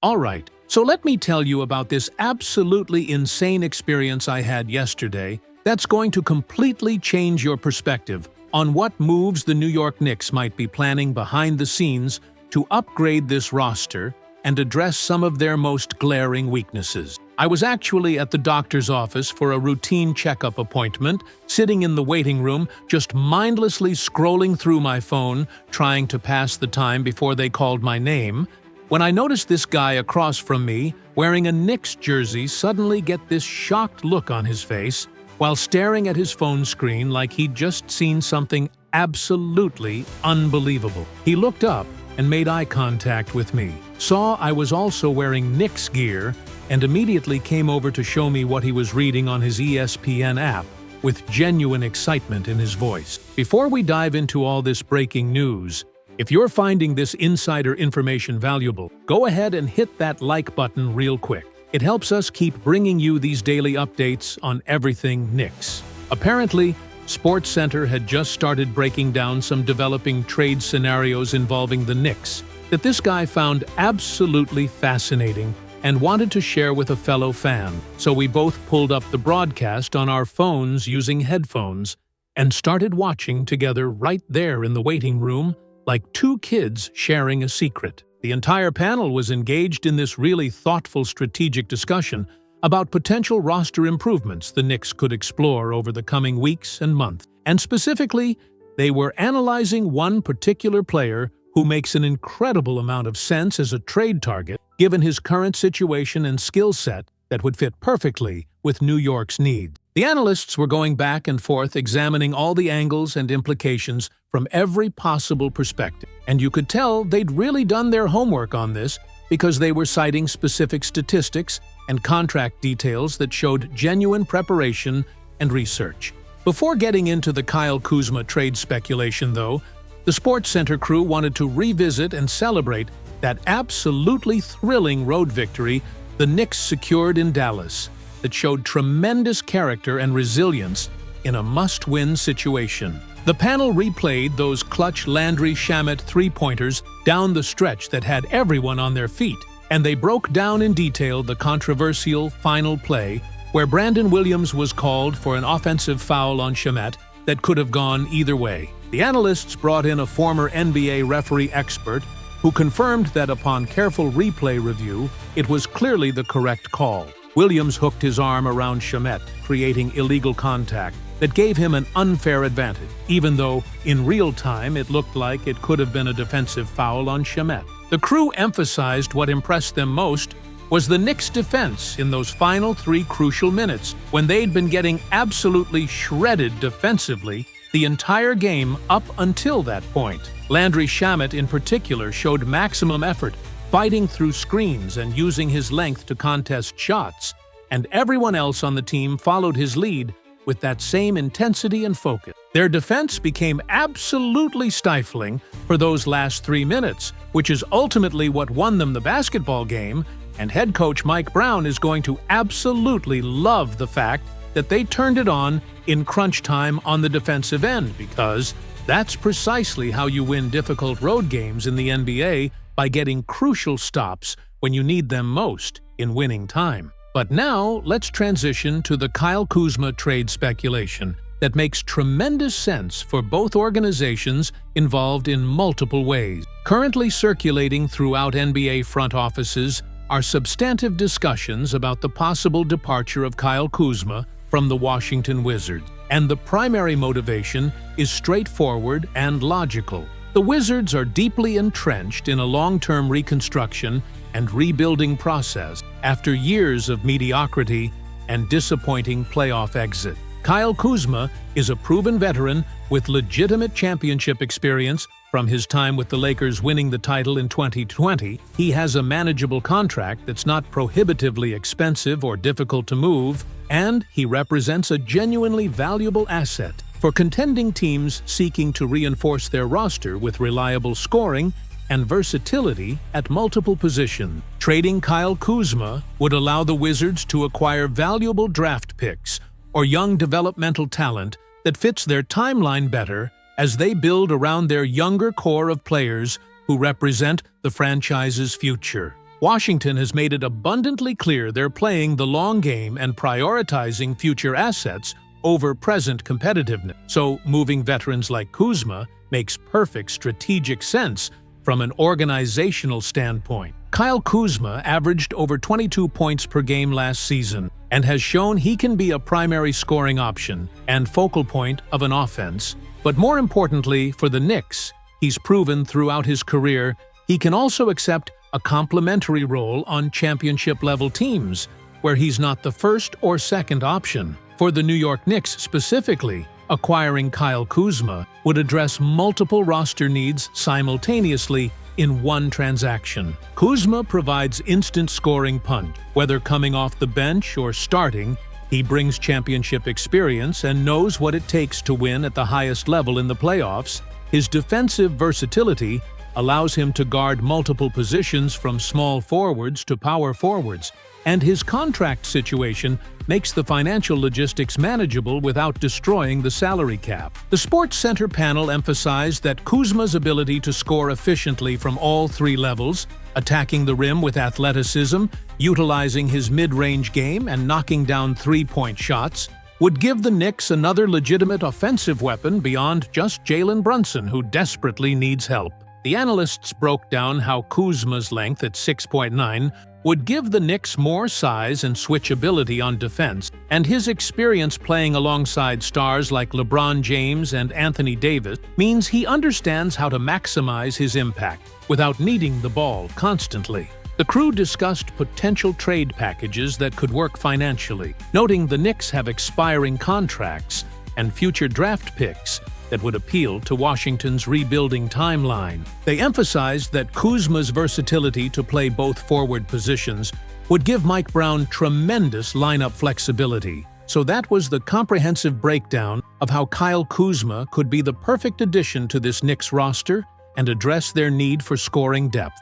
Alright, so let me tell you about this absolutely insane experience I had yesterday that's going to completely change your perspective on what moves the New York Knicks might be planning behind the scenes to upgrade this roster and address some of their most glaring weaknesses. I was actually at the doctor's office for a routine checkup appointment, sitting in the waiting room, just mindlessly scrolling through my phone, trying to pass the time before they called my name, when I noticed this guy across from me, wearing a Knicks jersey, suddenly get this shocked look on his face while staring at his phone screen like he'd just seen something absolutely unbelievable. He looked up and made eye contact with me, saw I was also wearing Knicks gear, and immediately came over to show me what he was reading on his ESPN app, with genuine excitement in his voice. Before we dive into all this breaking news, if you're finding this insider information valuable, go ahead and hit that like button real quick. It helps us keep bringing you these daily updates on everything Knicks. Apparently, SportsCenter had just started breaking down some developing trade scenarios involving the Knicks that this guy found absolutely fascinating and wanted to share with a fellow fan. So we both pulled up the broadcast on our phones using headphones and started watching together right there in the waiting room, like two kids sharing a secret. The entire panel was engaged in this really thoughtful strategic discussion about potential roster improvements the Knicks could explore over the coming weeks and months. And specifically, they were analyzing one particular player who makes an incredible amount of sense as a trade target, given his current situation and skill set that would fit perfectly with New York's needs. The analysts were going back and forth examining all the angles and implications from every possible perspective. And you could tell they'd really done their homework on this because they were citing specific statistics and contract details that showed genuine preparation and research. Before getting into the Kyle Kuzma trade speculation, though, the SportsCenter crew wanted to revisit and celebrate that absolutely thrilling road victory the Knicks secured in Dallas that showed tremendous character and resilience in a must-win situation. The panel replayed those clutch Landry Shamet three-pointers down the stretch that had everyone on their feet, and they broke down in detail the controversial final play where Brandon Williams was called for an offensive foul on Shamet that could have gone either way. The analysts brought in a former NBA referee expert who confirmed that upon careful replay review, it was clearly the correct call. Williams hooked his arm around Shamet, creating illegal contact that gave him an unfair advantage, even though in real time it looked like it could have been a defensive foul on Shamet. The crew emphasized what impressed them most was the Knicks' defense in those final 3 crucial minutes, when they'd been getting absolutely shredded defensively the entire game up until that point. Landry Shamet in particular showed maximum effort, fighting through screens and using his length to contest shots, and everyone else on the team followed his lead with that same intensity and focus. Their defense became absolutely stifling for those last 3 minutes, which is ultimately what won them the basketball game, and head coach Mike Brown is going to absolutely love the fact that they turned it on in crunch time on the defensive end, because that's precisely how you win difficult road games in the NBA, by getting crucial stops when you need them most in winning time. But now, let's transition to the Kyle Kuzma trade speculation that makes tremendous sense for both organizations involved in multiple ways. Currently circulating throughout NBA front offices are substantive discussions about the possible departure of Kyle Kuzma from the Washington Wizards, and the primary motivation is straightforward and logical. The Wizards are deeply entrenched in a long-term reconstruction and rebuilding process after years of mediocrity and disappointing playoff exit. Kyle Kuzma is a proven veteran with legitimate championship experience from his time with the Lakers winning the title in 2020. He has a manageable contract that's not prohibitively expensive or difficult to move, and he represents a genuinely valuable asset for contending teams seeking to reinforce their roster with reliable scoring and versatility at multiple positions. Trading Kyle Kuzma would allow the Wizards to acquire valuable draft picks or young developmental talent that fits their timeline better as they build around their younger core of players who represent the franchise's future. Washington has made it abundantly clear they're playing the long game and prioritizing future assets over present competitiveness. So moving veterans like Kuzma makes perfect strategic sense from an organizational standpoint. Kyle Kuzma averaged over 22 points per game last season and has shown he can be a primary scoring option and focal point of an offense. But more importantly, for the Knicks, he's proven throughout his career he can also accept a complementary role on championship-level teams, where he's not the first or second option. For the New York Knicks specifically, acquiring Kyle Kuzma would address multiple roster needs simultaneously in one transaction. Kuzma provides instant scoring punch. Whether coming off the bench or starting, he brings championship experience and knows what it takes to win at the highest level in the playoffs. His defensive versatility allows him to guard multiple positions from small forwards to power forwards, and his contract situation makes the financial logistics manageable without destroying the salary cap. The Sports Center panel emphasized that Kuzma's ability to score efficiently from all three levels, attacking the rim with athleticism, utilizing his mid-range game, and knocking down three-point shots, would give the Knicks another legitimate offensive weapon beyond just Jalen Brunson, who desperately needs help. The analysts broke down how Kuzma's length at 6.9 would give the Knicks more size and switchability on defense, and his experience playing alongside stars like LeBron James and Anthony Davis means he understands how to maximize his impact without needing the ball constantly. The crew discussed potential trade packages that could work financially, noting the Knicks have expiring contracts and future draft picks that would appeal to Washington's rebuilding timeline. They emphasized that Kuzma's versatility to play both forward positions would give Mike Brown tremendous lineup flexibility. So that was the comprehensive breakdown of how Kyle Kuzma could be the perfect addition to this Knicks roster and address their need for scoring depth.